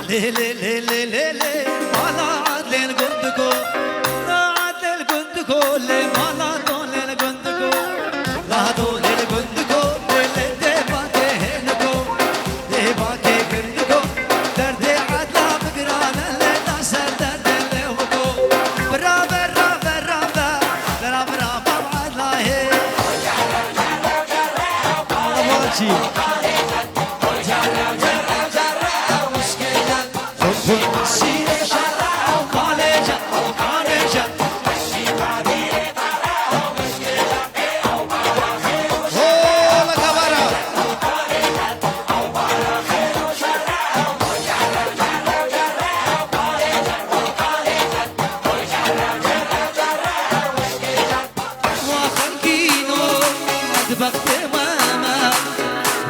ليه ليه ليه ليه ليه ليه مالا عدل قندكو لا عدل قندكو ليه مالا دول قندكو لا دول قندكو ليه دي باكي هنكو دي باكي قندكو دردي عدلا بقرانا اللي ناسر درد اللي وكو برا برا برا برا برا برا عدلا هي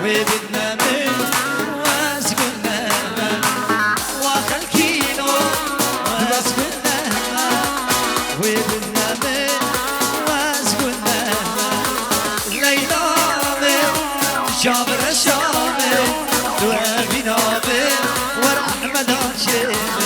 وبدنا من واسقنا وخلكينو واسقنا وبدنا من واسقنا ليلى من شابر الشامل دعا بنا من ورحمة شيخ